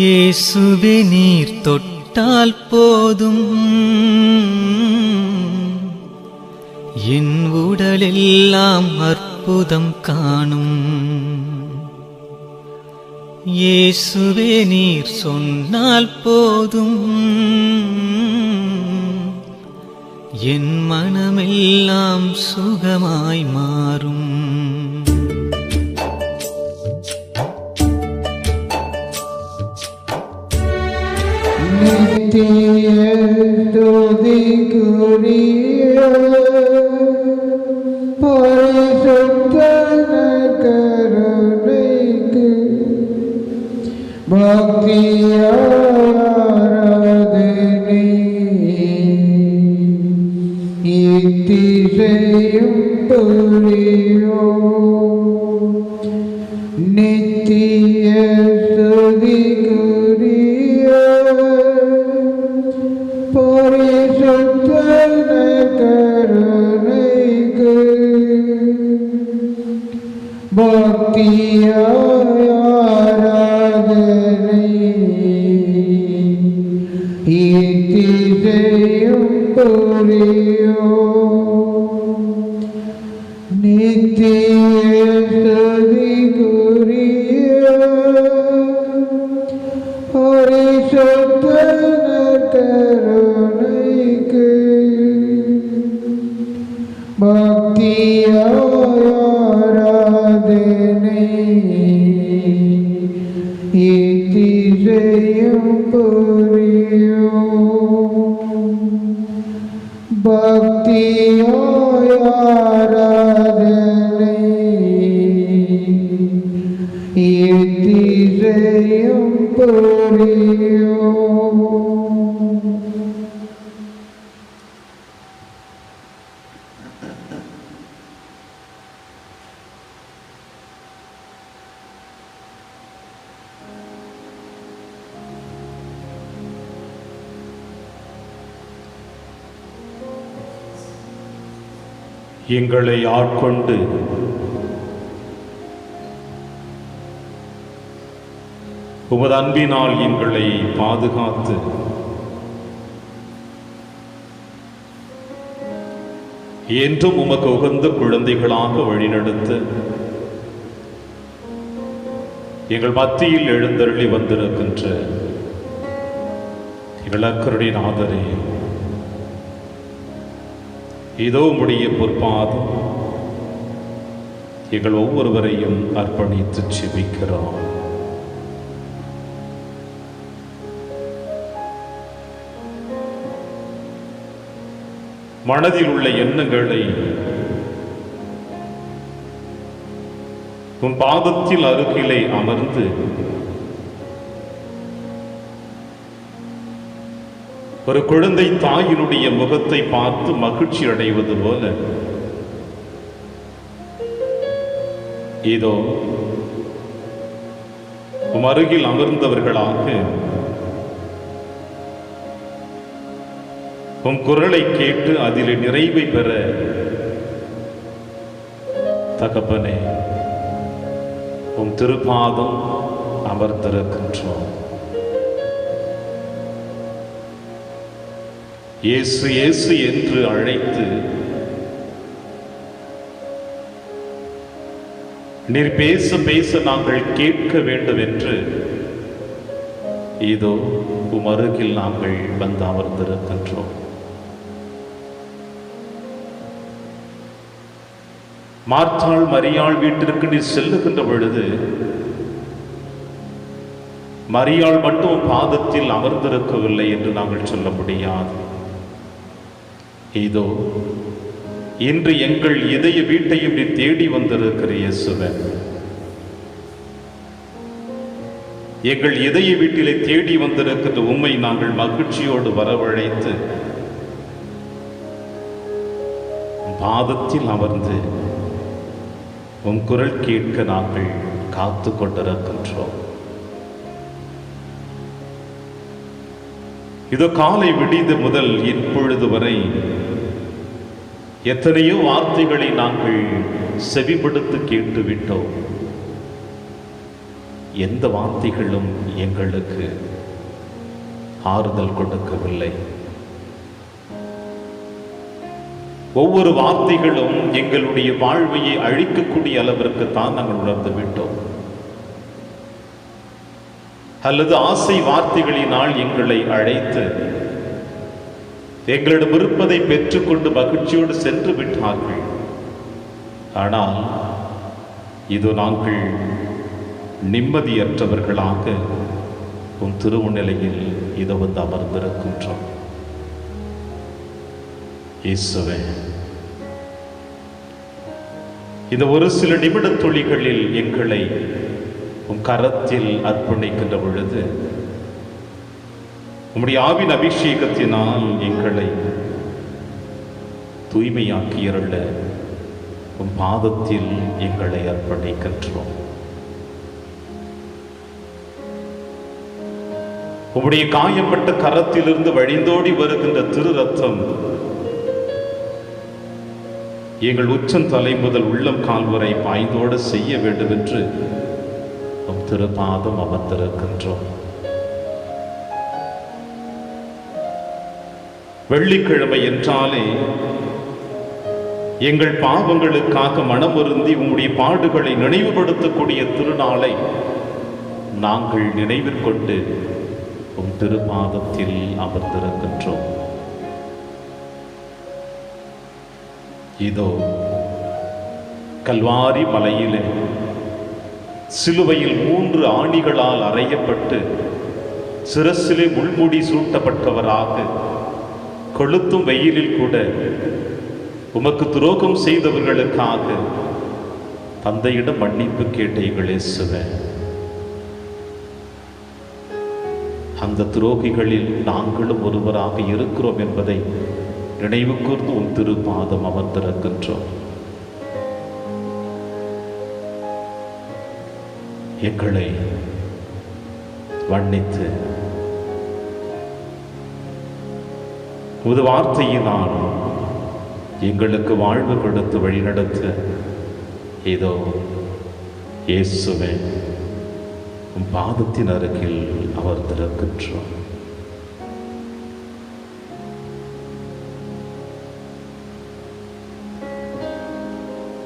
இயேசுவே நீர் தொட்டால் போதும் என் உடலெல்லாம் அற்புதம் காணும். இயேசுவே நீர் சொன்னால் போதும் என் மனமெல்லாம் சுகமாய் மாறும். நித்திய ஸ்துதிக்குரிய பரிசுத்த கருணைக்கு பக்தியாராதனை இத்திசையும் புரியோம். நித்திய ஸ்துதிக்குரிய பரிசுத்த கருணைக்கு பக்தியாராதனை இத்திசையும் புரியோம். நித்திய ஸ்துதிக்குரிய பரிசுத்த கருணைக்கு பக்தியாராதனை இத்திசையும் புரியோம். பக்தியாராதனை இத்திசையும் புரியோம். எங்களை ஆட்கொண்டு உமது அன்பினால் எங்களை பாதுகாத்து என்றும் உமக்கு உகந்த குழந்தைகளாக வழிநடத்த எங்கள் மத்தியில் எழுந்தருளி வந்திருக்கின்ற எங்கள் அக்கருடைய நாதரே, இதோ உம்முடைய பொற்பாதம் எங்கள் ஒவ்வொருவரையும் அர்ப்பணித்து செபிக்கிறோம். மனதில் உள்ள எண்ணங்களை உன் பாதத்தில் அருகிலே அமர்ந்து ஒரு குழந்தை தாயினுடைய முகத்தை பார்த்து மகிழ்ச்சி அடைவது போல இதோ உம் அருகில் அமர்ந்தவர்களாக உம் குரலை கேட்டு அதில் நிறைவை பெற தகப்பனே உம் திருப்பாதம் அமர்ந்திருக்கின்றோம். இயேசு இயேசு என்று அழைத்து நீர் பேச பேச நாங்கள் கேட்க வேண்டும் என்று இதோ உம் அருகில் நாங்கள் வந்து அமர்ந்திருக்கின்றோம். மார்த்தாள் மரியாள் வீட்டிற்கு நீ செல்லுகின்ற பொழுது மரியாள் மட்டும் பாதத்தில் அமர்ந்திருக்கவில்லை என்று நாங்கள் சொல்ல முடியாது. இதோ இன்று எங்கள் இதய வீட்டையும் நீ தேடி வந்திருக்கிற இயேசுவே, எங்கள் இதய வீட்டிலே தேடி வந்திருக்கிற உம்மை நாங்கள் மகிழ்ச்சியோடு வரவழைத்து பாதத்தில் அமர்ந்து உம் குரல் கேட்க நாங்கள் காத்து கொண்டிருக்கின்றோம். இதோ காலை விடிந்து முதல் இப்பொழுது வரை எத்தனையோ வார்த்தைகளை நாங்கள் செவிப்படுத்தி கேட்டுவிட்டோம். எந்த வார்த்தைகளும் எங்களுக்கு ஆறுதல் கொடுக்கவில்லை. ஒவ்வொரு வார்த்தைகளும் எங்களுடைய வாழ்வையை அழிக்கக்கூடிய அளவிற்கு தான் நாங்கள் உணர்ந்து விட்டோம். அல்லது ஆசை வார்த்தைகளினால் எங்களை அழைத்து எங்களிடம் இருப்பதை பெற்றுக்கொண்டு மகிழ்ச்சியோடு சென்று விட்டார்கள். ஆனால் இது நாங்கள் நிம்மதியற்றவர்களாக உன் திருவுநிலையில் இதை வந்து அமர்ந்திருக்கின்றோம். இயேசுவே, இந்த ஒரு சில நிமிட துளிகளில் எங்களை உன் கரத்தில் அர்ப்பணிக்கின்ற பொழுது உம்முடைய ஆவின் அபிஷேகத்தினால் எங்களை தூய்மையாக்கியருள உன் பாதத்தில் எங்களை அர்ப்பணிக்கின்றோம். உம்முடைய காயப்பட்ட கரத்திலிருந்து வழிந்தோடி வருகின்ற திரு ரத்தம் எங்கள் உச்சம் தலை முதல் உள்ளம் கால் வரை பாய்ந்தோடு செய்ய வேண்டும் என்று உம் திருப்பாதம் அமர்ந்திருக்கின்றோம். வெள்ளிக்கிழமை என்றாலே எங்கள் பாவங்களுக்காக மனமருந்தி உம்முடைய பாடுகளை நினைவுபடுத்தக்கூடிய திருநாளை நாங்கள் நினைவிற்கொண்டு உம் திருப்பாதத்தில் அமர்ந்திருக்கின்றோம். இதோ கல்வாரி மலையிலே சிலுவையில் 3 ஆணிகளால் அறையப்பட்டு சிரசிலே முள்முடி சூட்டப்பட்டவராக கொளுத்தும் வெயிலில் கூட உமக்கு துரோகம் செய்தவர்களுக்காக தந்தையிடம் மன்னிப்பு கேட்ட எங்கள் இயேசுவே, அந்த துரோகிகளில் நாங்களும் ஒருவராக இருக்கிறோம் என்பதை நினைவு கூர்ந்து உன் திருப்பாதம் அமர்ந்திருக்கின்றோம். எங்களை மன்னித்து உமது வார்த்தையினால் எங்களுக்கு வாழ்வு கொடுத்து வழிநடத்த இதோ இயேசுவே உம் பாதத்தின் அருகில் அமர்ந்திருக்கின்றோம்.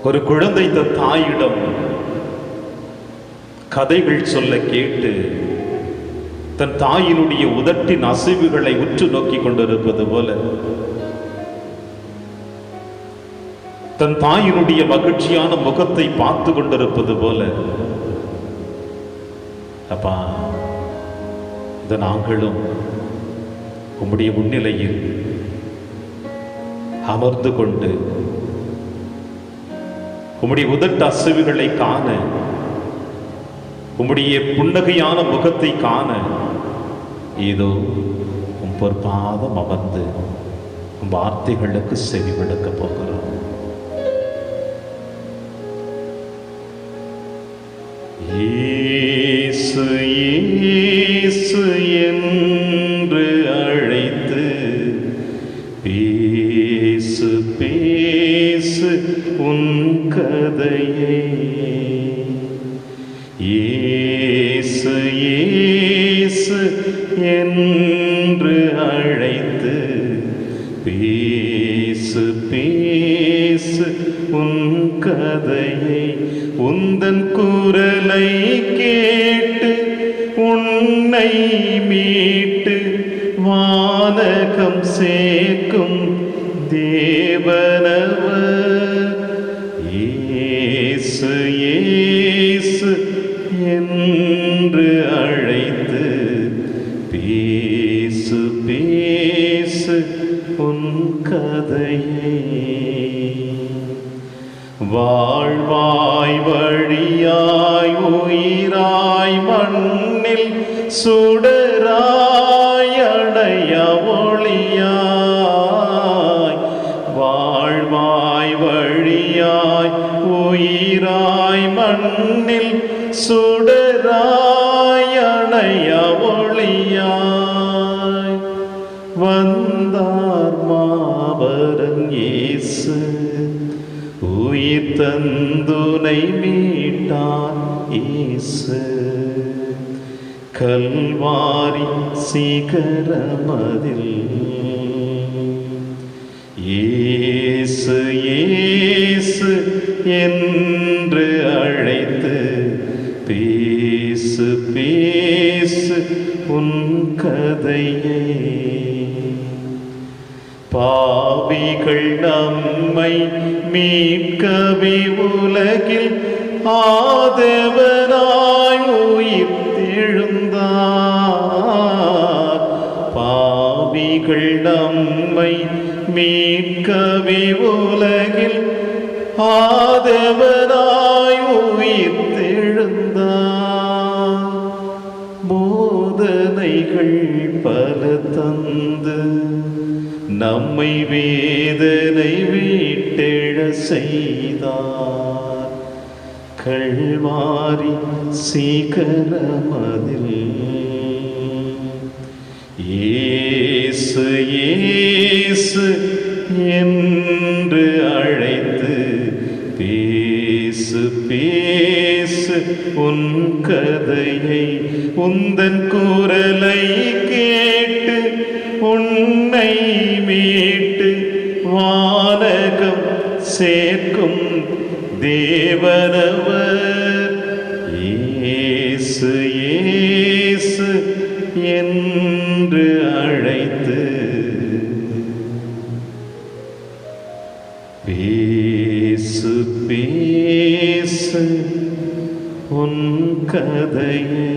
ஒரு குழந்தை தன் தாயிடம் கதைகள் சொல்ல கேட்டு தன் தாயினுடைய உதட்டின் அசைவுகளை உற்று நோக்கி கொண்டிருப்பது போல தன் தாயினுடைய மகிழ்ச்சியான முகத்தை பார்த்து கொண்டிருப்பது போல அப்பா, இந்த நாங்களும் உம்முடைய முன்னிலையில் அமர்ந்து கொண்டு உம்முடைய உதட்டு அசைவுகளை காண, உம்முடைய புன்னகையான முகத்தை காண ஏதோ உம் பொற்பாதம் அமர்ந்து உம் வார்த்தைகளுக்கு செவிமடுக்க போகிறோம். இயேசு இயேசு என்று அழைத்து பேசு பேசு உன் கதையை. இயேசு இயேசு என்று அழைத்து பேசு பேசு உன் கதையை. உந்தன் குரலை கேட்டு உன்னை மீட்டு வானகம் சேர்க்கும் தேவனவர். இயேசு இயேசு என்று அழைத்து பேசு பேசு உன் கதையை. வாழ்வாய் வழியாய் உயிராய் மண்ணில் சுடராய் அடைய ஒளியாய். வாழ்வாய் வழியாய் உயிராய் மண்ணில் சுடராய் அடைய ஒளியாய். வந்தார் மாபரன் இயேசு, உயிர் தந்துனை மீட்டார் இயேசு கல்வாரி சிகரமதில் இயேசு இயேசு என்று அழைத்து பேசு பேசு உன் கதையை. பாவிகள் நம்மை மீட்கவே உலகில் ஆதவனாய் உயிர்த்தெழுந்தார். பாவிகள் நம்மை மீட்கவே உலகில் ஆதவனாய் உயிர்த்தெழுந்தார். போதனைகள் பல தந்து நம்மை வேதனை வீட்டெழ செய்தார். கல்வாரி சிகரமதில் இயேசு இயேசு என்று அழைத்து பேசு பேசு உன் கதையை. உந்தன் குரலை கேட்டு உன்னை மீட்டு வானகம் சேர்க்கும் தேவனவர். இயேசு இயேசு என்று அழைத்து பேசு பேசு உன் கதையை.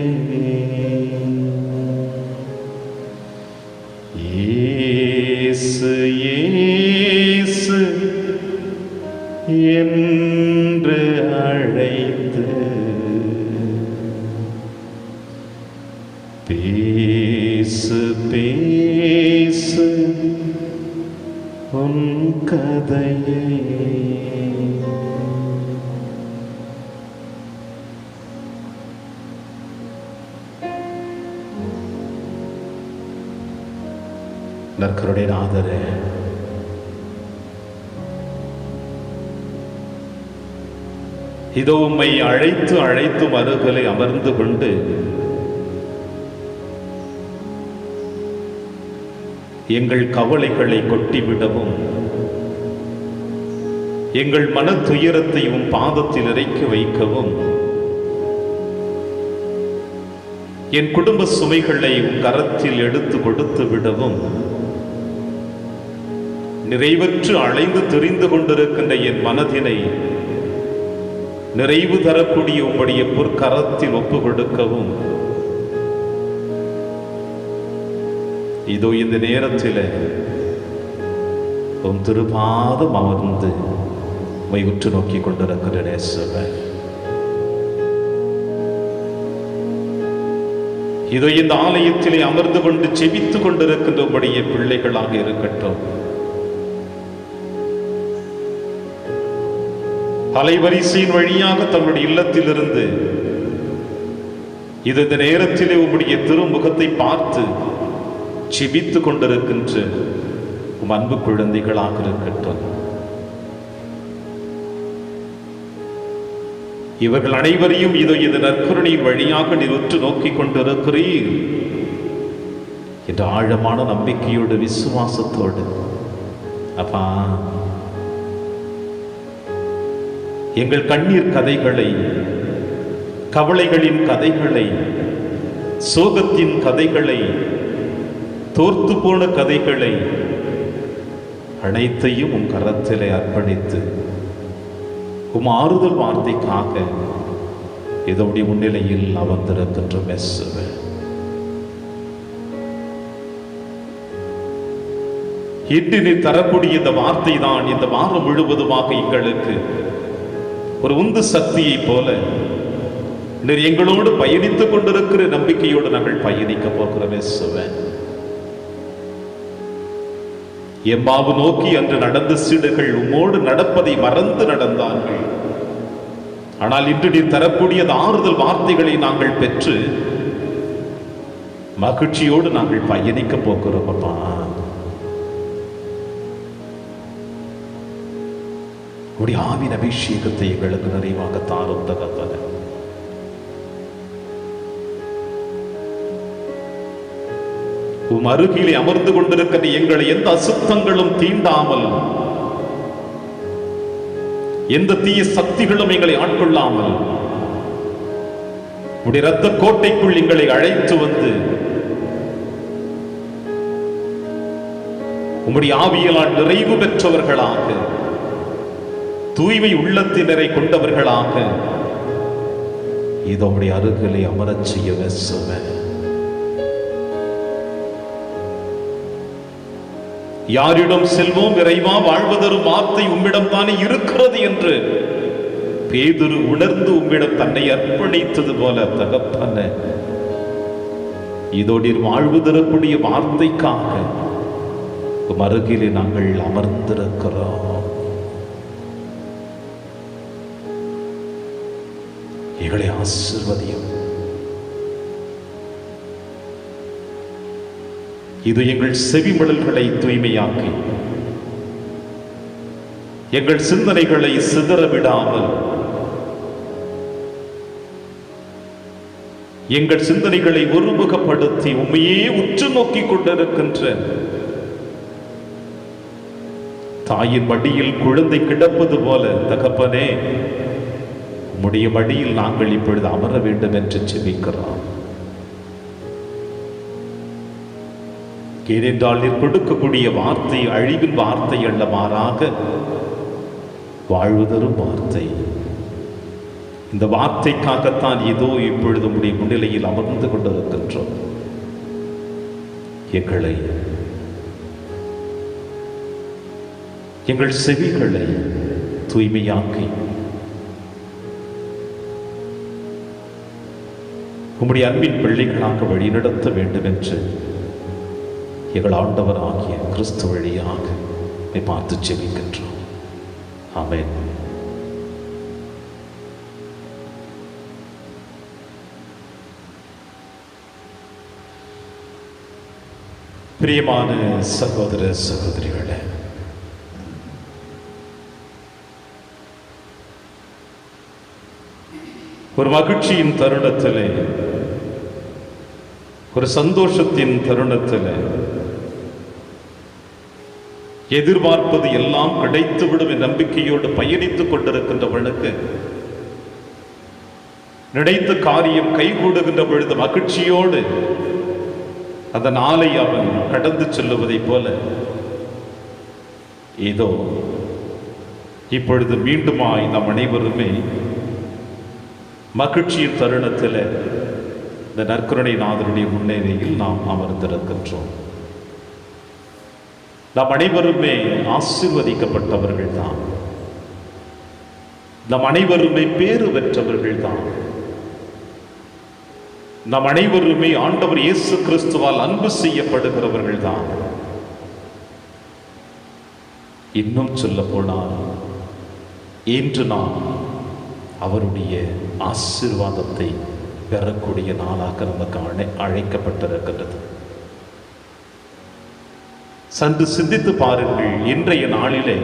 இயேசு இயேசு என்று அழைத்து பேசு பேசு உன் கதையை. நற்கருணை நாதரே, இதோ உம்மை அழைத்து அழைத்து அருகிலே அமர்ந்து கொண்டு எங்கள் கவலைகளை கொட்டிவிடவும் எங்கள் மன துயரத்தை உம் பாதத்தில் இறக்கி வைக்கவும் என் குடும்ப சுமைகளை உம் கரத்தில் எடுத்து கொடுத்து விடவும் நிறைவற்று அலைந்து தெரிந்து கொண்டிருக்கின்ற என் மனதினை நிறைவு தரக்கூடிய உம்முடைய பொற்கரத்தில் ஒப்பு கொடுக்கவும் இதோ இந்த நேரத்தில் உம் திருபாதம் அமர்ந்து உம்மை உற்று நோக்கி கொண்டிருக்கிற நேசர், இதோ இந்த ஆலயத்திலே அமர்ந்து கொண்டு செபித்துக் கொண்டிருக்கின்ற உம்முடைய பிள்ளைகளாக இருக்கட்டும், அலைவரிசையின் வழியாக தம்முடைய இல்லத்திலிருந்து இது இந்த நேரத்திலே உம்முடைய திருமுகத்தை பார்த்து செபித்துக் கொண்டிருக்கின்ற உம் அன்பு குழந்தைகளாக இருக்கட்டும். இவர்கள் அனைவரையும் இதோ இந்த நற்கருணையின் வழியாக நீர் உற்று நோக்கி கொண்டிருக்கிறீர் என்ற ஆழமான நம்பிக்கையோடு விசுவாசத்தோடு அப்பா எங்கள் கண்ணீர் கதைகளை, கவலைகளின் கதைகளை, சோகத்தின் கதைகளை, தோர்த்து போன கதைகளை அனைத்தையும் உம் கரத்திலே அர்ப்பணித்து உம் ஆறுதல் வார்த்தைக்காக இதோடைய முன்னிலையில் அமர்ந்திருக்கின்ற மெஸ்ஸுவே, இன்று நீ தரக்கூடிய இந்த வார்த்தை தான் இந்த வாரம் முழுவதுமாக எங்களுக்கு ஒரு உந்து சக்தியை போல நீர் எங்களோடு பயணித்துக் கொண்டிருக்கிற நம்பிக்கையோடு நாங்கள் பயணிக்க போகிறோம். எம்மாவு நோக்கி அன்று நடந்த சீடர்கள் உம்மோடு நடப்பதை மறந்து நடந்தார்கள். ஆனால் இன்று நீ தரக்கூடிய ஆறுதல் வார்த்தைகளை நாங்கள் பெற்று மகிழ்ச்சியோடு நாங்கள் பயணிக்க போகிறோம். அப்பா உடைய ஆவின் அபிஷேகத்தை எங்களுக்கு நிறைவாக தாரும் தகப்பனே. உம் அருகிலே அமர்ந்து கொண்டிருக்கிற எங்களை எந்த அசுத்தங்களும் தீண்டாமல், எந்த தீய சக்திகளும் எங்களை ஆட்கொள்ளாமல் உடைய இரத்த கோட்டைக்குள் எங்களை அழைத்து வந்து உம்முடைய ஆவியலால் நிறைவு பெற்றவர்களாக, தூய்மை உள்ளத்தினரை கொண்டவர்களாக இதோ உம்முடைய அருகிலே அமரச் செய்ய வேசுவ. யாரிடம் செல்வோம் இறைவா, வாழ்வதரும் வார்த்தை உம்மிடம் தானே இருக்கிறது என்று பேதுரு உணர்ந்து உம்மிடம் தன்னை அர்ப்பணித்தது போல, தகப்பனே இதோடு வாழ்வு தரக்கூடிய வார்த்தைக்காக உம் அருகிலே நாங்கள் அமர்ந்திருக்கிறோம். எங்களை ஆசீர்வதியும். இது எங்கள் செவிமடல்களை தூய்மையாக்கி, எங்கள் சிந்தனைகளை சிதற விடாமல், எங்கள் சிந்தனைகளை ஒருமுகப்படுத்தி உண்மையே உற்று நோக்கிக் கொண்டிருக்கின்ற தாயின் மடியில் குழந்தை கிடப்பது போல, தகப்பனே உம்முடைய மடியில் நாங்கள் இப்பொழுது அமர வேண்டும் என்று செபிக்கிறோம். ஏனென்றால் நீர் கொடுக்கக்கூடிய வார்த்தை அழிவின் வார்த்தை அல்ல, மாறாக வாழ்வு தரும் வார்த்தை. இந்த வார்த்தைக்காகத்தான் இதோ இப்பொழுது உம்முடைய முன்னிலையில் அமர்ந்து கொண்டிருக்கின்றோம். எங்கள் செவிகளை தூய்மையாக்கி உம்முடைய அன்பின் பிள்ளைகளாக வழிநடத்த வேண்டும் என்று எங்கள் ஆண்டவர் ஆகிய கிறிஸ்து வழியாக பார்த்து செபிக்கின்றோம். ஆமென். பிரியமான சகோதர சகோதரிகளே, ஒரு மகிழ்ச்சியின் தருணத்திலே, ஒரு சந்தோஷத்தின் தருணத்திலே, எதிர்பார்ப்பது எல்லாம் கிடைத்துவிடும் என்ற நம்பிக்கையோடு பயணித்துக் கொண்டிருக்கின்றவனுக்கு நினைத்த காரியம் கைகூடுகின்ற பொழுது மகிழ்ச்சியோடு அந்த நாளை அவன் கடந்து செல்லுவதைப் போல ஏதோ இப்பொழுது மீண்டுமாய் நாம் அனைவருமே மகிழ்ச்சியின் தருணத்தில் இந்த நற்கருணை நாதருடைய முன்னேறியில் நாம் அமர்ந்திருக்கின்றோம். நாம் அனைவருமே ஆசீர்வதிக்கப்பட்டவர்கள் தான். நம் அனைவருமே பேறு பெற்றவர்கள் தான். நம் அனைவருமே ஆண்டவர் இயேசு கிறிஸ்துவால் அன்பு செய்யப்படுகிறவர்கள் தான். இன்னும் சொல்ல போனால் இன்று நாம் அவருடைய ஆசீர்வாதத்தை பெறக்கூடிய நாளாக நமக்கு அழைக்கப்பட்டிருக்கின்றது. சற்று சிந்தித்து பாருங்கள். இன்றைய நாளிலே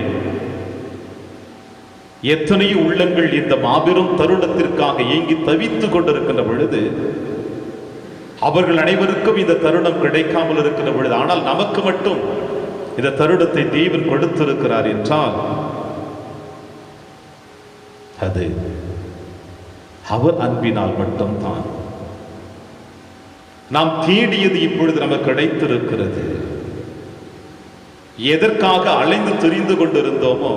எத்தனையோ உள்ளங்கள் இந்த மாபெரும் தருணத்திற்காக ஏங்கி தவித்துக் கொண்டிருக்கின்ற பொழுது, அவர்கள் அனைவருக்கும் இந்த தருணம் கிடைக்காமல் இருக்கின்ற பொழுது, ஆனால் நமக்கு மட்டும் இந்த தருணத்தை தேவன் கொடுத்திருக்கிறார் என்றால் அது அவர் அன்பினால் மட்டும்தான். நாம் தேடியது இப்பொழுது நமக்கு கிடைத்திருக்கிறது. எதற்காக அலைந்து திரிந்து கொண்டிருந்தோமோ,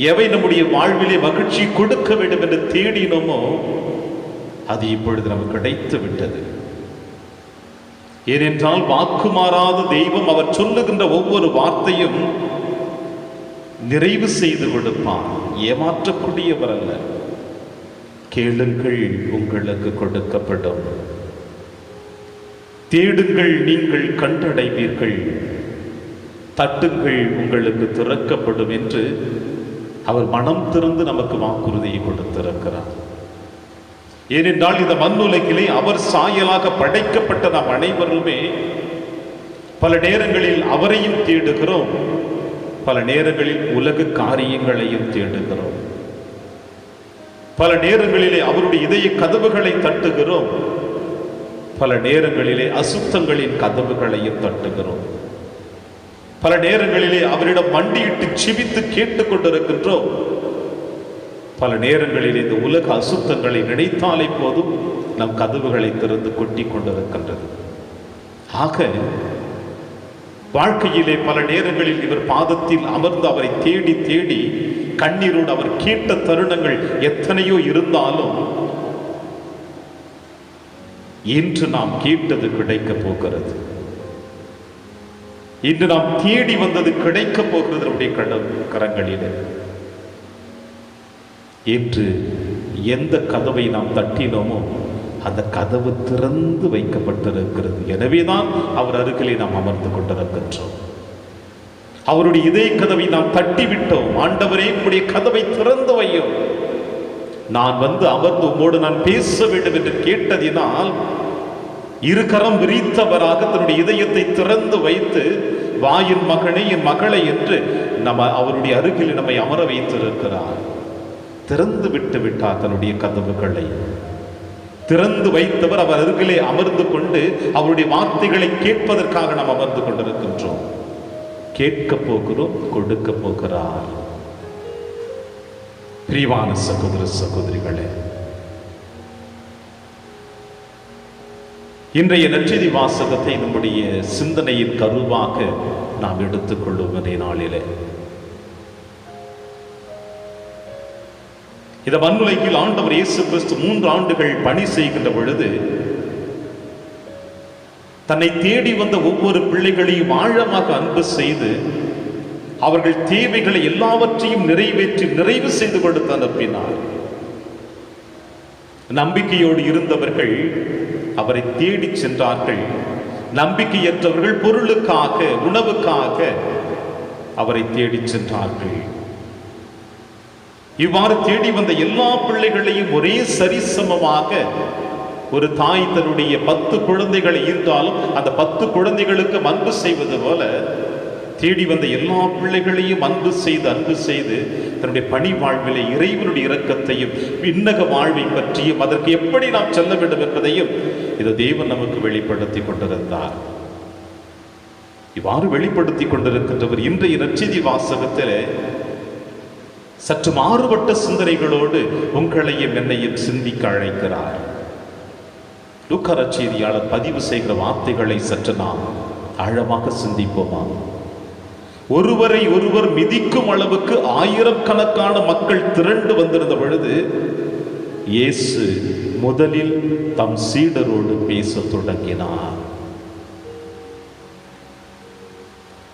எவை நம்முடைய வாழ்விலே மகிழ்ச்சி கொடுக்க வேண்டும் என்று தேடினோமோ, அது இப்பொழுது நமக்கு கிடைத்து விட்டது. ஏனென்றால் வாக்கு மாறாத தெய்வம் அவர் சொல்லுகின்ற ஒவ்வொரு வார்த்தையும் நிறைவு செய்து கொடுப்பார். ஏமாற்றக்கூடியவர் அல்ல. கேளுங்கள், உங்களுக்கு கொடுக்கப்படும். தேடுங்கள், நீங்கள் கண்டடைவீர்கள். தட்டுங்கள், உங்களுக்கு திறக்கப்படும் என்று அவர் மனம் திறந்து நமக்கு வாக்குறுதியை கொடுத்திருக்கிறார். ஏனென்றால் இந்த மண்ணுலகிலே அவர் சாயலாக படைக்கப்பட்ட நாம் அனைவருமே பல நேரங்களில் அவரையும் தேடுகிறோம், பல நேரங்களில் உலக காரியங்களையும் தேடுகிறோம், பல நேரங்களிலே அவருடைய இதய கதவுகளை தட்டுகிறோம், பல நேரங்களிலே அசுத்தங்களின் கதவுகளையும் தட்டுகிறோம். பல நேரங்களிலே அவரிடம் மண்டியிட்டு சிவித்து கேட்டுக் கொண்டிருக்கின்றோம். பல நேரங்களில் இந்த உலக அசுத்தங்களை நினைத்தாலே போதும் நம் கதவுகளை திறந்து கொட்டி கொண்டிருக்கின்றது. ஆக வாழ்க்கையிலே பல நேரங்களில் இவர் பாதத்தில் அமர்ந்து அவரை தேடி தேடி கண்ணீரோடு அவர் கேட்ட தருணங்கள் எத்தனையோ இருந்தாலும் இன்று நாம் கேட்டது கிடைக்க போகிறது. இன்று நாம் தேடி வந்தது கிடைக்க போகிறது நம்முடைய கரங்களிலே. இன்று எந்த கதவை நாம் தட்டினோமோ அந்த கதவு திறந்து வைக்கப்பட்டிருக்கிறது. எனவேதான் அவர் அருகிலே நாம் அமர்ந்து கொண்டிருக்கின்றோம். அவருடைய இதே கதவை நாம் தட்டிவிட்டோம். ஆண்டவரே, உம்முடைய கதவை திறந்து வையும், நான் வந்து அமர்ந்து உம்மோடு நான் பேச வேண்டும் என்று கேட்டதினால் இரு கரம் விரித்தவராக தன்னுடைய இதயத்தை திறந்து வைத்து, வாயின் மகனே, என் மகளை என்று அவருடைய அருகில் நம்மை அமர வைத்திருக்கிறார். திறந்து விட்டு விட்டார் தன்னுடைய கதவுகளை. திறந்து வைத்தவர் அவர் அருகிலே அமர்ந்து கொண்டு அவருடைய வார்த்தைகளை கேட்பதற்காக நாம் அமர்ந்து கொண்டிருக்கின்றோம். கேட்க போகிறோம், கொடுக்க போகிறார். பிரியமான சகோதர சகோதரிகளே, இன்றைய நற்செய்தி வாசகத்தை நம்முடைய சிந்தனையின் கருவாக நாம் எடுத்துக்கொள்ளும் அதே நாளிலே இந்த மண்ணுலகில் ஆண்டவர் இயேசு கிறிஸ்து 3 ஆண்டுகள் பணி செய்கின்ற பொழுது தன்னை தேடி வந்த ஒவ்வொரு பிள்ளைகளையும் ஆழமாக அன்பு செய்து அவர்கள் தேவைகளை எல்லாவற்றையும் நிறைவேற்றி நிறைவு செய்து கொடுத்து அனுப்பினார். நம்பிக்கையோடு இருந்தவர்கள் அவரை தேடி சென்றார்கள். நம்பிக்கையற்றவர்கள் பொருளுக்காக, உணவுக்காக அவரை தேடி சென்றார்கள். இவ்வாறு தேடி வந்த எல்லா பிள்ளைகளையும் ஒரே சரிசமமாக ஒரு தாய் தன்னுடைய 10 குழந்தைகளை ஈன்றாலும் அந்த 10 குழந்தைகளுக்கு அன்பு செய்வது போல தேடி வந்த எல்லா பிள்ளைகளையும் அன்பு செய்து தன்னுடைய பணி வாழ்விலே இறைவனுடைய இரக்கத்தையும் விண்ணக வாழ்வை பற்றியும் அதற்கு எப்படி நாம் செல்ல வேண்டும் என்பதையும் இது தேவன் நமக்கு வெளிப்படுத்தி கொண்டிருந்தார். இவ்வாறு வெளிப்படுத்தி கொண்டிருக்கின்றவர் இன்றைய நற்செய்தி வாசகத்தில் சற்று மாறுபட்ட சிந்தனைகளோடு உங்களையும் என்னையும் சிந்திக்க அழைக்கிறார். லூக்கா நற்செய்தியாளர் பதிவு செய்கிற வார்த்தைகளை சற்று நாம் ஆழமாக சிந்திப்போமா? ஒருவரை ஒருவர் மிதிக்கும் அளவுக்கு ஆயிரக்கணக்கான மக்கள் திரண்டு வந்திருந்த பொழுது இயேசு முதலில் தம் சீடரோடு பேச தொடங்கினார்.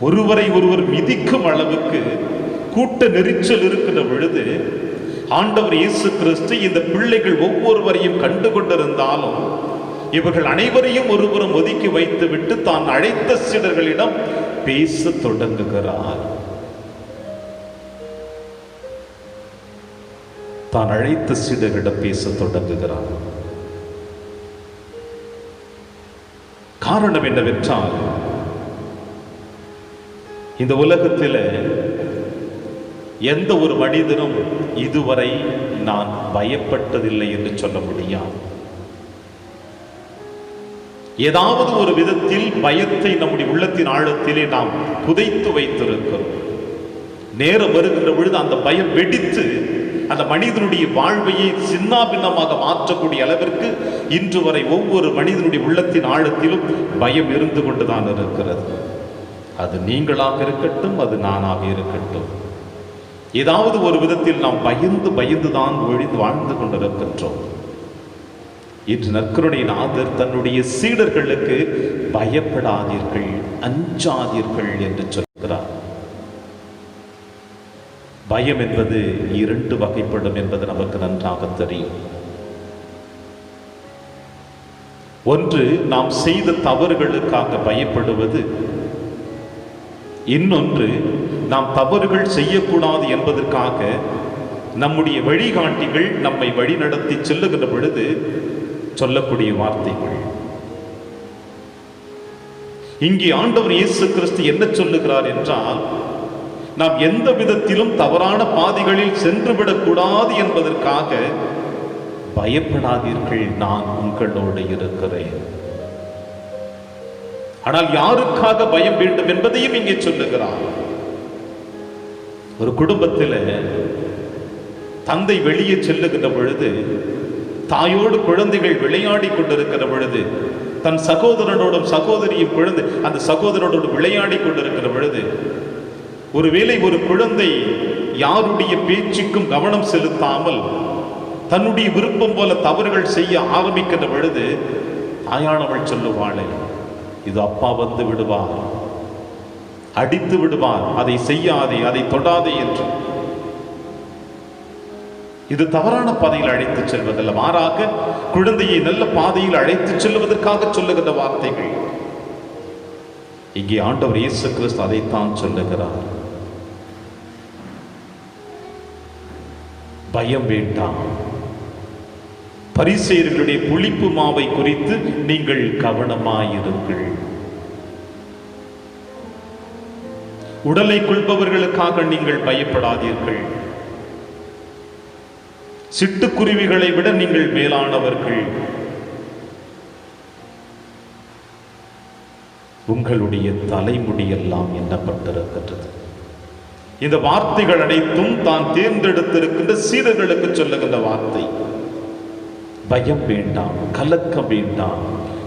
ஒருவரை ஒருவர் மிதிக்கும் அளவுக்கு கூட்ட நெரிச்சல் இருக்கின்ற பொழுது ஆண்டவர் இயேசு கிறிஸ்து இந்த பிள்ளைகள் ஒவ்வொருவரையும் கண்டு கொண்டிருந்தாலும் இவர்கள் அனைவரையும் ஒருபுறம் ஒதுக்கி வைத்துவிட்டு தான் அழைத்த சீடர்களிடம் பேச தொடங்குகிறார். தான் அழைத்த சீடர்களிடம் பேச தொடங்குகிறார். காரணம் என்னவென்றால் இந்த உலகத்தில் எந்த ஒரு மனிதனும் இதுவரை நான் பயப்பட்டதில்லை என்று சொல்ல முடியாது. ஏதாவது ஒரு விதத்தில் பயத்தை நம்முடைய உள்ளத்தின் ஆழத்திலே நாம் புதைத்து வைத்திருக்கிறோம். நேரம் வருகின்ற பொழுது அந்த பயம் வெடித்து அந்த மனிதனுடைய வாழ்வையை சின்னாபின்னமாக மாற்றக்கூடிய அளவிற்கு இன்று வரை ஒவ்வொரு மனிதனுடைய உள்ளத்தின் ஆழத்திலும் பயம் இருந்து கொண்டுதான் இருக்கிறது. அது நீங்களாக இருக்கட்டும், அது நானாக இருக்கட்டும், ஏதாவது ஒரு விதத்தில் நாம் பயந்துதான் வாழ்ந்து கொண்டிருக்கின்றோம். இன்று நற்கருணை நாதர் தன்னுடைய சீடர்களுக்கு பயப்படாதீர்கள், அஞ்சாதீர்கள் என்று சொல்கிறார். பயம் என்பது 2 வகைப்படும் என்பது நமக்கு நன்றாக தெரியும். ஒன்று, நாம் செய்த தவறுகளுக்காக பயப்படுவது. இன்னொன்று, நாம் தவறுகள் செய்யக்கூடாது என்பதற்காக நம்முடைய வழிகாட்டிகள் நம்மை வழிநடத்தி செல்லுகின்ற பொழுது சொல்லக்கூடிய வார்த்தைகள். இங்கே ஆண்டவர் இயேசு கிறிஸ்து என்ன சொல்லுகிறார் என்றால், நாம் எந்த விதத்திலும் தவறான பாதைகளில் சென்றுவிடக் கூடாது என்பதற்காக பயப்படாதீர்கள், நான் உங்களோடு இருக்கிறேன். ஆனால் யாருக்காக பயம் வேண்டும் என்பதையும் இங்கே சொல்லுகிறார். ஒரு குடும்பத்தில் தந்தை வெளியே செல்லுகின்ற பொழுது, தாயோடு குழந்தைகள் விளையாடி கொண்டிருக்கிற பொழுது, தன் சகோதரனோடும் சகோதரியும் குழந்தை அந்த சகோதரனோடு விளையாடி கொண்டிருக்கிற பொழுது, ஒருவேளை ஒரு குழந்தை யாருடைய பேச்சுக்கும் கவனம் செலுத்தாமல் தன்னுடைய விருப்பம் போல தவறுகள் செய்ய ஆரம்பிக்கின்ற பொழுது, தாயானவள் சொல்லுவாளே, இது அப்பா வந்து விடுவார், அடித்து விடுவார், அதை செய்யாதே, அதை தொடாதே என்று. இது தவறான பாதையில் அழைத்து செல்வதல்ல, மாறாக குழந்தையை நல்ல பாதையில் அழைத்து செல்வதற்காக சொல்லுகின்ற வார்த்தைகள். இங்கே ஆண்டவர் இயேசு கிறிஸ்து அதைத்தான் சொல்லுகிறார். பயம் வேண்டாம். பரிசேயர்களுடைய புளிப்பு மாவை குறித்து நீங்கள் கவனமாயிருங்கள். உடலை கொள்பவர்களுக்காக நீங்கள் பயப்படாதீர்கள். சிட்டுக்குருவிகளை விட நீங்கள் மேலானவர்கள். உங்களுடைய தலைமுடியெல்லாம் எண்ணப்பட்டிருக்கின்றது. இந்த வார்த்தைகள் அனைத்தும் தான் தேர்ந்தெடுத்திருக்கின்ற சீடர்களுக்கு சொல்லுகின்ற வார்த்தை. பயம் வேண்டாம், கலக்கம் வேண்டாம்.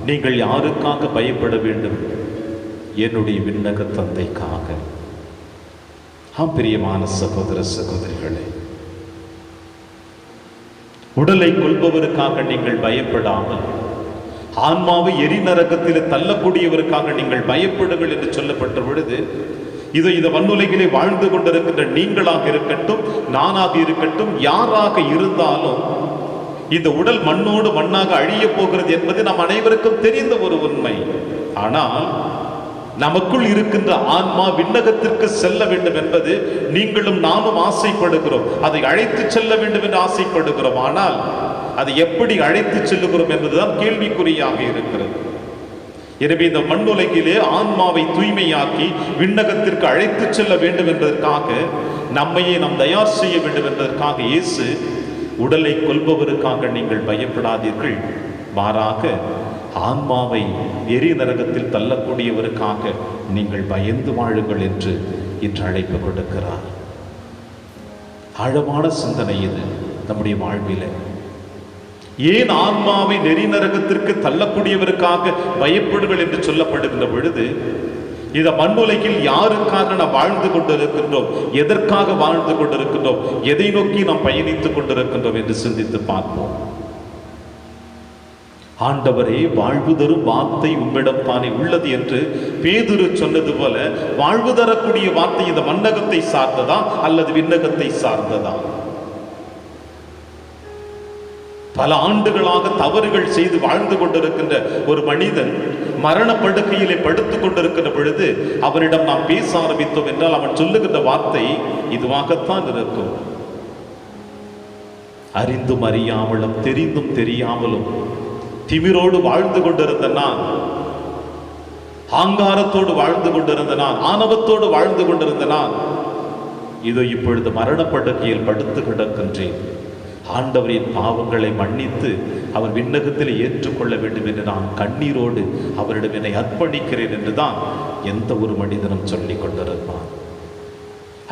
நீங்கள் யாருக்காக பயப்பட வேண்டும்? என்னுடைய விண்ணக தந்தைக்காக. பிரியமான சகோதர சகோதரிகளே, உடலை கொள்பவருக்காக நீங்கள் பயப்படாமல், ஆன்மாவை எரிநரகத்தில் தள்ளக்கூடியவருக்காக நீங்கள் பயப்படுங்கள் என்று சொல்லப்பட்ட பொழுது, இந்த மண்ணுலகிலே வாழ்ந்து கொண்டிருக்கின்ற நீங்களாக இருக்கட்டும், நானாக இருக்கட்டும், யாராக இருந்தாலும் இந்த உடல் மண்ணோடு மண்ணாக அழிய போகிறது என்பது நம் அனைவருக்கும் தெரிந்த ஒரு உண்மை. ஆனால் நமக்குள் இருக்கின்ற ஆன்மா விண்ணகத்திற்கு செல்ல வேண்டும் என்பது நீங்களும் நானும் ஆசைப்படுகிறோம். அதை அழைத்து செல்ல வேண்டும் என்று ஆசைப்படுகிறோம். ஆனால் அதை எப்படி அழைத்து செல்லுகிறோம் என்பதுதான் கேள்விக்குறியாக இருக்கிறது. எனவே இந்த மண்ணுலகிலே ஆன்மாவை தூய்மையாக்கி விண்ணகத்திற்கு அழைத்து செல்ல வேண்டும் என்பதற்காக, நம்மையே நாம் தயார் செய்ய வேண்டும் என்பதற்காக இயேசு உடலை கொல்பவருக்காக நீங்கள் பயப்படாதீர்கள், மாறாக ஆன்மாவை எரி நரகத்தில் தள்ளக்கூடியவருக்காக நீங்கள் பயந்து வாழுங்கள் என்று இன்று அழைப்பு கொடுக்கிறார். ஆழமான சிந்தனை இது நம்முடைய வாழ்வில். ஏன் ஆன்மாவை நெறி நரகத்திற்கு தள்ளக்கூடியவருக்காக பயப்படுங்கள் என்று சொல்லப்படுகின்ற பொழுது, இந்த மண்ணுலகில் யாருக்காக நாம் வாழ்ந்து கொண்டிருக்கின்றோம், எதற்காக வாழ்ந்து கொண்டிருக்கின்றோம், எதை நோக்கி நாம் பயணித்துக் கொண்டிருக்கின்றோம் என்று சிந்தித்து பார்ப்போம். ஆண்டவரே, வாழ்வு தரும் வார்த்தை உம்மிடம் தானே உள்ளது என்று பேதுரு சொன்னது போல, வாழ்வு தரக்கூடிய வார்த்தை இந்த மண்ணகத்தை சார்ந்ததா அல்லது விண்ணகத்தை சார்ந்ததா? பல ஆண்டுகளாக தவறுகள் செய்து வாழ்ந்து கொண்டிருக்கின்ற ஒரு மனிதன் மரணப்படுக்கையிலே படுத்துக் கொண்டிருக்கின்ற பொழுது அவனிடம் நாம் பேச ஆரம்பித்தோம் என்றால் அவன் சொல்லுகின்ற வார்த்தை இதுவாகத்தான் இருக்கும். அறிந்தும் அறியாமலும் தெரிந்தும் தெரியாமலும் திமிரோடு வாழ்ந்து கொண்டிருந்த நான், ஆங்காரத்தோடு வாழ்ந்து கொண்டிருந்த நான், ஆணவத்தோடு வாழ்ந்து கொண்டிருந்த நான், இதோ இப்பொழுது மரணப்படுக்கையில் படுத்து கிடக்கின்றேன். ஆண்டவரின் பாவங்களை மன்னித்து அவர் விண்ணகத்தில் ஏற்றுக்கொள்ள வேண்டும் என்று நான் கண்ணீரோடு அவரிடம் என்னை அர்ப்பணிக்கிறேன் என்றுதான் எந்த ஒரு மனிதனும் சொல்லிக் கொண்டிருப்பான்.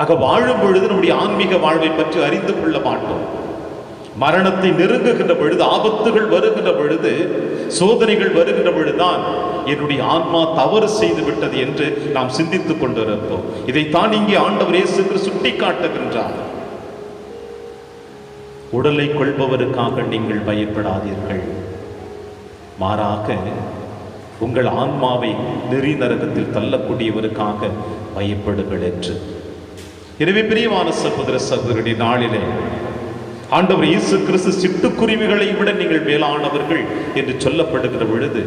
ஆக வாழும் பொழுது நம்முடைய ஆன்மீக வாழ்வை பற்றி அறிந்து கொள்ள மாட்டோம். மரணத்தை நெருங்குகின்ற பொழுது, ஆபத்துகள் வருகின்ற பொழுது, சோதனைகள் வருகின்ற பொழுதுதான் என்னுடைய ஆன்மா தவறு செய்து விட்டது என்று நாம் சிந்தித்துக் கொண்டிருப்போம். இதைத்தான் இங்கே ஆண்டவர் இயேசு சுட்டி காட்டுகின்றார். உடலை கொள்பவருக்காக நீங்கள் பயப்படாதீர்கள், மாறாக உங்கள் ஆன்மாவை நெறி நரகத்தில் தள்ளக்கூடியவருக்காக பயப்படுங்கள் என்று. எனவே பிரியமான சகோதர சகோதரருடைய நாளிலே ஆண்டவர் இயேசு கிறிஸ்து சிட்டுக்குருவிகளை விட நீங்கள் மேலானவர்கள் என்று சொல்லப்படுகிற பொழுது,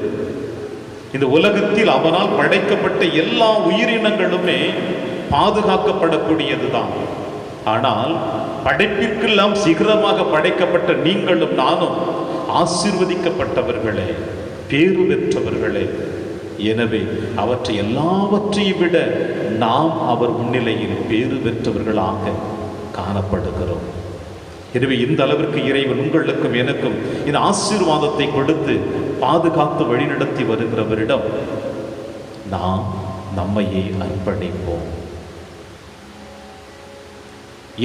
இந்த உலகத்தில் அவனால் படைக்கப்பட்ட எல்லா உயிரினங்களுமே பாதுகாக்கப்படக்கூடியதுதான். ஆனால் படைப்பிற்கெல்லாம் சிகரமாக படைக்கப்பட்ட நீங்களும் நானும் ஆசீர்வதிக்கப்பட்டவர்களே, பேறு பெற்றவர்களே. எனவே அவற்றை எல்லாவற்றையும் விட நாம் அவர் முன்னிலையில் பேறு பெற்றவர்களாக காணப்படுகிறோம். எனவே இந்த அளவிற்கு இறைவன் உங்களுக்கும் எனக்கும் இந்த ஆசீர்வாதத்தை கொடுத்து பாதுகாத்து வழிநடத்தி வருகிறவரிடம் நாம் நம்மையே அர்ப்பணிப்போம்.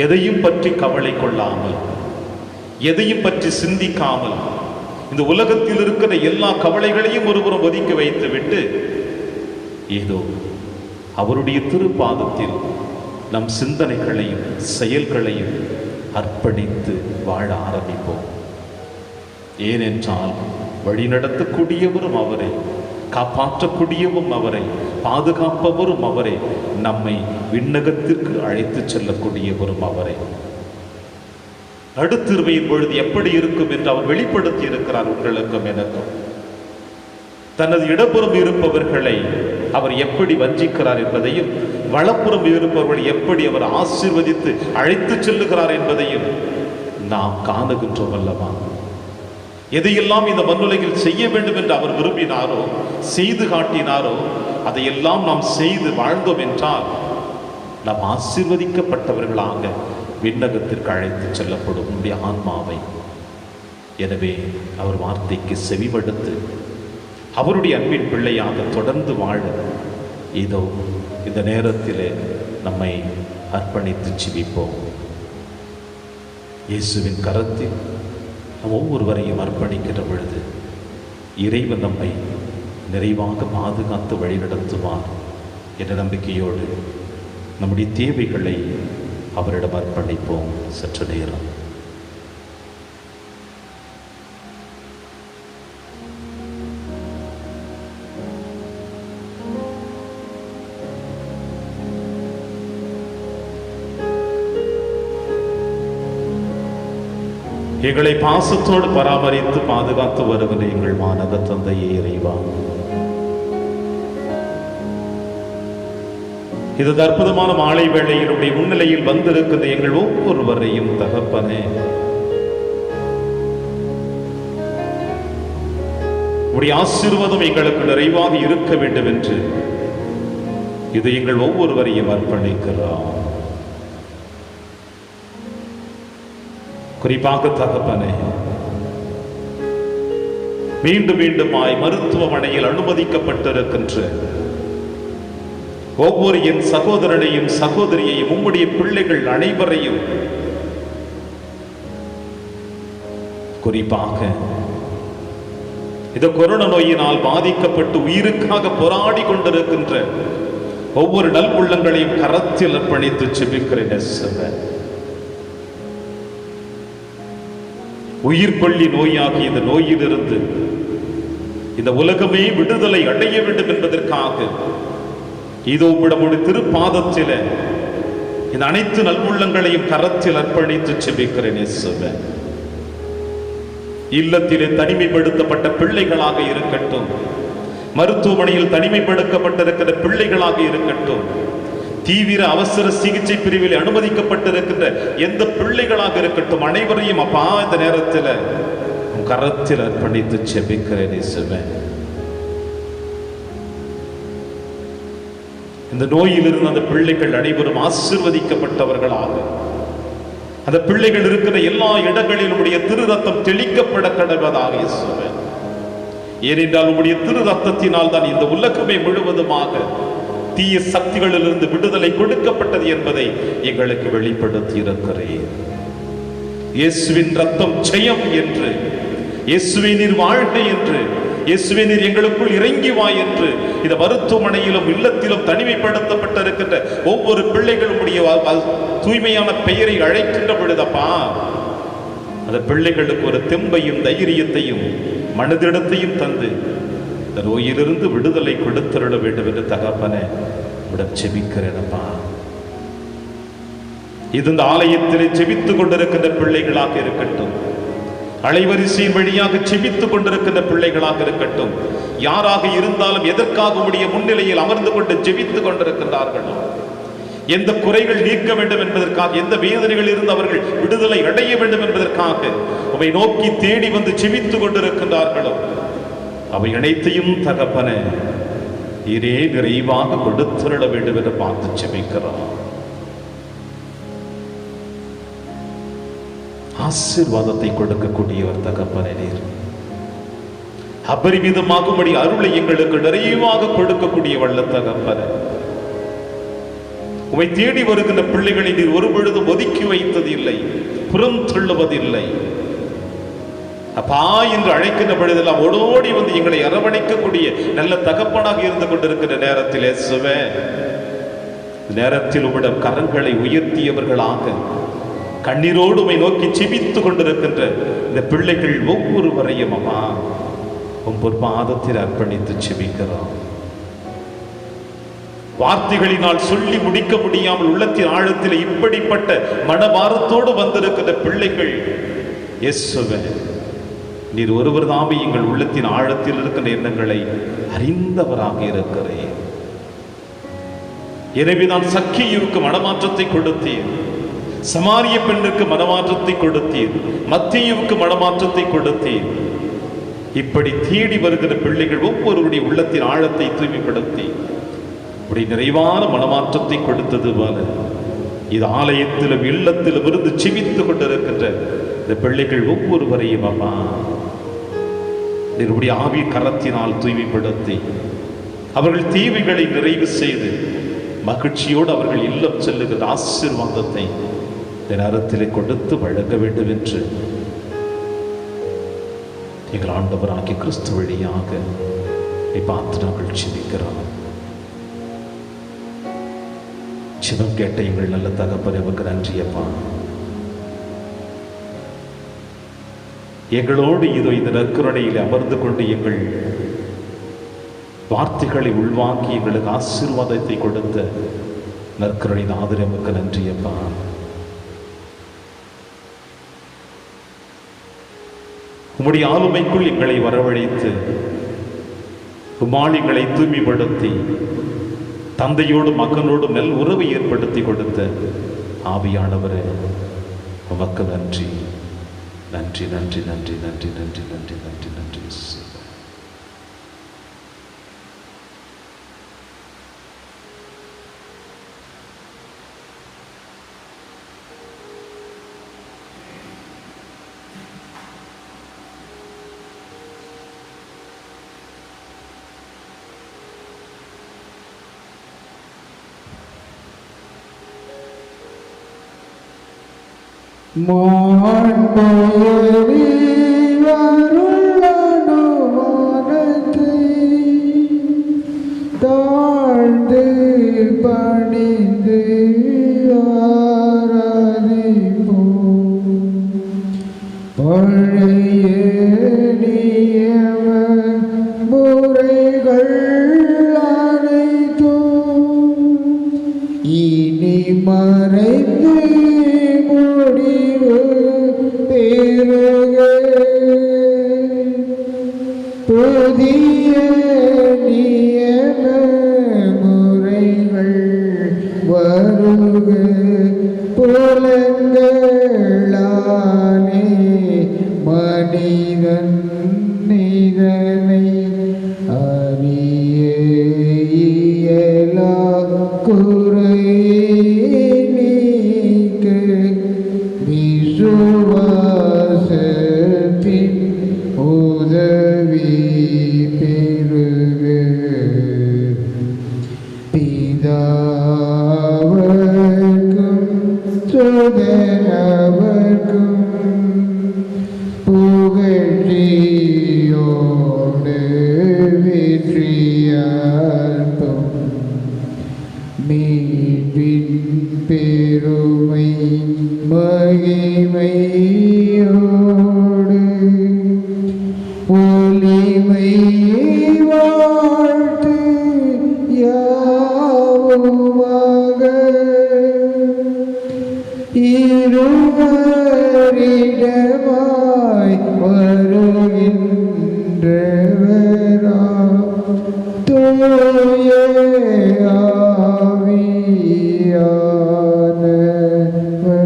எதையும் பற்றி கவலை கொள்ளாமல், எதையும் பற்றி சிந்திக்காமல், இந்த உலகத்தில் இருக்கிற எல்லா கவலைகளையும் ஒருபுறம் ஒதுக்கி வைத்துவிட்டு ஏதோ அவருடைய திருப்பாதத்தில் நம் சிந்தனைகளையும் செயல்களையும் அர்ப்பணித்து வாழ ஆரம்பிப்போம். ஏனென்றால் வழிநடத்தக்கூடியவரும் அவரே, காப்பாற்றக்கூடியவும் அவரை, பாதுகாப்பவரும் அவரே, நம்மை விண்ணகத்திற்கு அழைத்து செல்லக்கூடியவரும் அவரே. நடுத்திருமையின் பொழுது எப்படி இருக்கும் என்று அவர் வெளிப்படுத்தி இருக்கிறார் உங்களுக்கும் எனக்கும். தனது இடப்புறம் இருப்பவர்களை அவர் எப்படி வஞ்சிக்கிறார் என்பதையும், வலப்புறம் இருப்பவர்களை எப்படி அவர் ஆசீர்வதித்து அழைத்து செல்லுகிறார் என்பதையும் நாம் காணுகின்றோம் அல்லவா? எதையெல்லாம் இந்த மண்ணுலகில் செய்ய வேண்டும் என்று அவர் விரும்பினாரோ, செய்து காட்டினாரோ, அதையெல்லாம் நாம் செய்து வாழ்ந்தோம் என்றால் நாம் ஆசீர்வதிக்கப்பட்டவர்களாக விண்ணகத்திற்கு அழைத்து செல்லப்படும் நம்முடைய ஆன்மாவை. எனவே அவர் வார்த்தைக்கு செவிமடுத்து அவருடைய அன்பின் பிள்ளையாக தொடர்ந்து வாழ இதோ இந்த நேரத்திலே நம்மை அர்ப்பணித்து ஜெபிப்போம். இயேசுவின் கரத்தில் நம் ஒவ்வொருவரையும் அர்ப்பணிக்கிற பொழுது இறைவன் நம்மை நிறைவாக பாதுகாத்து வழிநடத்துவார் என்ற நம்பிக்கையோடு நம்முடைய தேவைகளை அவரிடம் அர்ப்பணிப்போம். சற்று நேரம் எங்களை பாசத்தோடு பராமரித்து பாதுகாத்து வருகிற எங்கள் வானக தந்தையே இறைவா, இது அற்புதமான மாலை வேளையினுடைய முன்னிலையில் வந்திருக்கிற எங்கள் ஒவ்வொருவரையும் தகப்பனே, உடைய ஆசீர்வாதம் எங்களுக்கு நிறைவாக இருக்க வேண்டும் என்று இது எங்கள் ஒவ்வொருவரையும் அர்ப்பணிக்கிறோம். குறிப்பாக தகப்பனே, மீண்டும் மீண்டுமாய் மருத்துவமனையில் அனுமதிக்கப்பட்டிருக்கின்ற ஒவ்வொரு என் சகோதரனையும் சகோதரியையும், உம்முடைய பிள்ளைகள் அனைவரையும், குறிப்பாக இந்த கொரோனா நோயினால் பாதிக்கப்பட்டு உயிருக்காக போராடி கொண்டிருக்கின்ற ஒவ்வொரு நல் உள்ளங்களையும் கரத்தில் அர்ப்பணித்து ஜெபிக்கிறேன். உயிர் கொல்லி நோயாகி இந்த நோயிலிருந்து இந்த உலகமே விடுதலை அடைய வேண்டும் என்பதற்காக இதோ நம்முடைய திருப்பாதத்தில் இந்த அனைத்து நல்வுள்ளங்களையும் கரத்தில் அர்ப்பணித்து ஜெபிக்கிறேன். இல்லத்திலே தனிமைப்படுத்தப்பட்ட பிள்ளைகளாக இருக்கட்டும், மருத்துவமனையில் தனிமைப்படுத்தப்பட்டிருக்கிற பிள்ளைகளாக இருக்கட்டும், தீவிர அவசர சிகிச்சை பிரிவில் அனுமதிக்கப்பட்டிருக்கின்ற எந்த பிள்ளைகளாக இருக்கட்டும், அனைவரையும் அப்பா இந்த நேரத்தில் கரத்தில் அர்ப்பணித்து ஜெபிக்கிறேன். இந்த நோயிலிருந்து அந்த பிள்ளைகள் அனைவரும் ஆசீர்வதிக்கப்பட்டவர்களாக, அந்த பிள்ளைகள் இருக்கிற எல்லா இடங்களிலும் உடைய திரு ரத்தம் தெளிக்கப்பட கடவதாக இயேசுவே. ஏனென்றால் உடைய திரு ரத்தத்தினால் தான் இந்த உலகமே முழுவதுமாக தீய சக்திகளிலிருந்து விடுதலை கொடுக்கப்பட்டது என்பதை எங்களுக்கு வெளிப்படுத்தி இருக்கிறேன். இயேசுவின் ரத்தம் ஜெயம் என்று, இயேசுவே நீர் வாழ்க என்று, இயேசுவே நீர் எங்களுக்குள் இறங்கி வா என்று இந்த மருத்துவமனையிலும் இல்லத்திலும் தனிமைப்படுத்தப்பட்டிருக்கின்ற ஒவ்வொரு பிள்ளைகளுடைய தூய்மையான பெயரை அழைக்கின்ற பொழுதப்பா, அந்த பிள்ளைகளுக்கு ஒரு தெம்பையும் தைரியத்தையும் மனதிடத்தையும் தந்து இந்த நோயிலிருந்து விடுதலை கொடுத்திட வேண்டும் என்று தகப்பனே விடம் ஜெபிக்கிறேனப்பா. இது இந்த ஆலயத்திலே ஜெபித்துக் கொண்டிருக்கின்ற பிள்ளைகளாக இருக்கட்டும், அலைவரிசையின் வழியாக ஜெபித்துக் கொண்டிருக்கின்ற பிள்ளைகளாக இருக்கட்டும், யாராக இருந்தாலும் எதற்காக உடைய முன்னிலையில் அமர்ந்து கொண்டு ஜெபித்துக் கொண்டிருக்கின்றார்களோ, எந்த குறைகள் நீக்க வேண்டும் என்பதற்காக, எந்த வேதனைகள் இருந்து அவர்கள் விடுதலை அடைய வேண்டும் என்பதற்காக உம்மை நோக்கி தேடி வந்து ஜெபித்துக் கொண்டிருக்கின்றார்களோ, அவை அனைத்தையும் தகப்பன நீரே நிறைவாக கொடுத்திட வேண்டும் என்று பார்த்து ஜெபிக்கிறோம். ஆசீர்வாதத்தை கொடுக்கக்கூடியவர் தகப்பனே நீர். அபரிமிதமாகும்படி அருளை எங்களுக்கு நிறைவாக கொடுக்கக்கூடிய வல்ல தகப்பனே, உம்மை தேடி வருகின்ற பிள்ளைகளை நீர் ஒரு பொழுதும் ஒதுக்கி வைத்தது இல்லை, புறம் தள்ளுவதில்லை. அப்பா என்று அழைக்கின்ற பொழுதெல்லாம் ஓடோடி வந்து எங்களை அரவணைக்கக்கூடிய நல்ல தகப்பனாக இருந்து கொண்டிருக்கிற நேரத்தில் இயேசுவே, நேரத்தில் உம்மிடம் கரங்களை உயர்த்தியவர்களாக கண்ணீரோடு உம்மை நோக்கி ஜெபித்துக் கொண்டிருக்கின்ற இந்த பிள்ளைகள் ஒவ்வொருவரையும் அம்மா உம் பொற்பாதத்தில் அர்ப்பணித்து ஜெபிக்கிறோம். வார்த்தைகளினால் சொல்லி முடிக்க முடியாமல் உள்ளத்தின் ஆழத்தில் இப்படிப்பட்ட மனபாரத்தோடு வந்திருக்கின்ற பிள்ளைகள் இயேசுவே, நீர் ஒருவர் தாமே எங்கள் உள்ளத்தின் ஆழத்தில் இருக்கின்ற எண்ணங்களை அறிந்தவராக இருக்கிறேன். எனவே நான் சக்கியுவுக்கு மனமாற்றத்தை கொடுத்தேன், சமாரிய பெண்ணுக்கு மனமாற்றத்தை கொடுத்தேன், மத்தேயுவுக்கு மனமாற்றத்தை கொடுத்தேன். இப்படி தேடி வருகிற பிள்ளைகள் ஒவ்வொருவருடைய உள்ளத்தின் ஆழத்தை தூய்மைப்படுத்தி இப்படி நிறைவான மனமாற்றத்தை கொடுத்தது போல இது ஆலயத்திலும் இல்லத்திலும் இருந்து ஜெபித்துக் கொண்டிருக்கின்ற இந்த பிள்ளைகள் ஒவ்வொருவரையும் அம்மா என்னுடைய ஆவி கரத்தினால் தூய்மைப்படுத்தி அவர்கள் தீவைகளை நிறைவு செய்து மகிழ்ச்சியோடு அவர்கள் இல்லம் செல்லுகிற ஆசீர்வாதத்தை நேரத்திலே கொடுத்து வழங்க வேண்டும் என்று எங்கள் ஆண்டவராகிய கிறிஸ்து வழியாக பார்த்து நாங்கள் ஜெபிக்கிறோம். ஜெபம் கேட்ட எங்கள் நல்ல தகப்பனே, உமக்கு நன்றியப்பா. எங்களோடு இதோ இந்த நற்கருணையில் அமர்ந்து கொண்டு எங்கள் வார்த்தைகளை உள்வாங்கி எங்களுக்கு ஆசீர்வாதத்தை கொடுத்த நற்கருணை நாதரே, உமக்கு நன்றியப்பா. உம்முடைய ஆளுமைக்குள் எங்களை வரவழைத்து உம்மாளிகளை தூய்மைப்படுத்தி தந்தையோடு மகனோடு நல் உறவை ஏற்படுத்தி கொடுத்த ஆவியானவரே, உமக்கு நன்றி நன்றி நன்றி நன்றி நன்றி நன்றி நன்றி நன்றி நன்றி. மாண்புயரி அருளனுமானத்தை தாழ்ந்து பணிந்து ஆராதிப்போம். பழைய நியம முறைகள் அனைத்தும் இனி மறைந்து புதிய நியம முறைகள் வருக. புலன்களாலே மனிதன் இதனை அறிய இயலா குறை நீக்க விசுவாசத்தின் உதவி பெறுக. பிதாவர்க்கும் சுதனவர்க்கும் புகழ்ச்சியோடு வெற்றியார்ப்போம். மீட்பின் பெருமை மகிமையோடு ஒளிமை வாழ்த்து யாவுமாக இருவரிடமாய் வருகின்றவரா தூய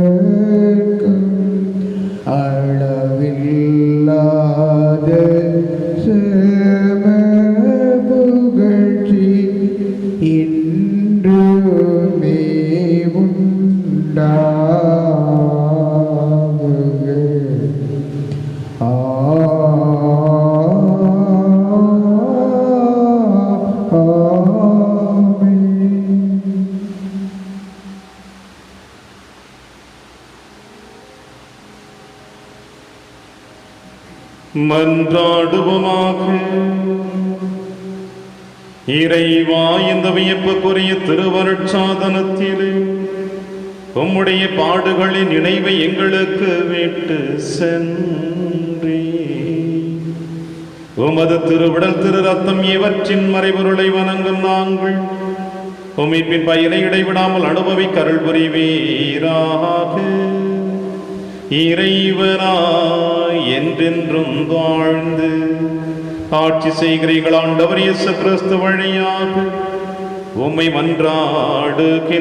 ஆவியானவர்க்கும் அளவில்லாத சம புகழ்ச்சி இன்றுமே உண்டாகுக. ஆமென். மன்றாடுவோமாக. இறைவா, இந்த வியப்புக்குரிய திருவருட்சாதனத்திலே உம்முடைய பாடுகளின் நினைவை எங்களுக்கு விட்டு சென்றே. உமது திருவிடல் திரு ரத்தம் இவற்றின் மறைபொருளை வணங்கும் நாங்கள் உம்மின் பயனை இடைவிடாமல் அனுபவிக்க அருள் புரிவீராக. இறைவனாய் என்றென்றும் வாழ்ந்து ஆட்சி செய்கிறீர்கள் ஆண்டவர் இயேசு கிறிஸ்து வழியாக உம்மை மன்றாடுகின்றோம்.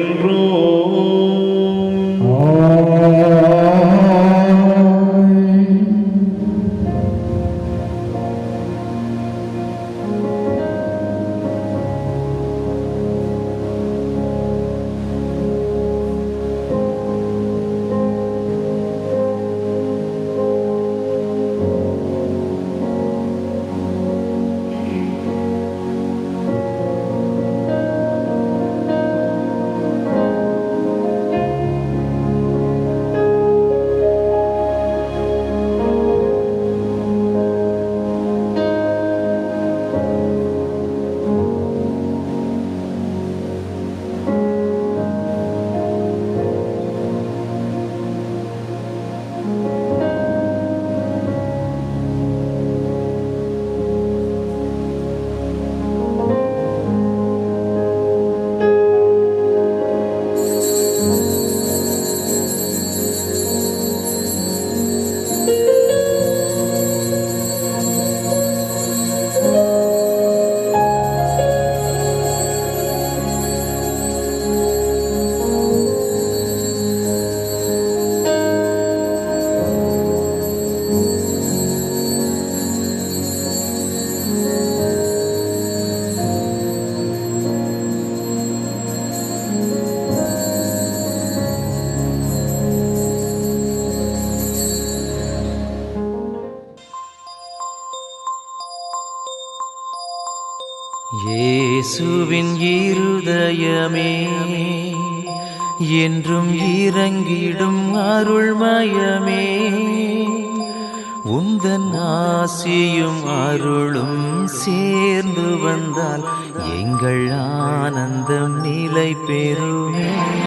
இயேசுவின் இருதயமே என்றும் இறங்கிடும் அருள்மயமே, உந்தன் ஆசியும் அருளும் சேர்ந்து வந்தால் எங்கள் ஆனந்தம் நிலை பெறுமே.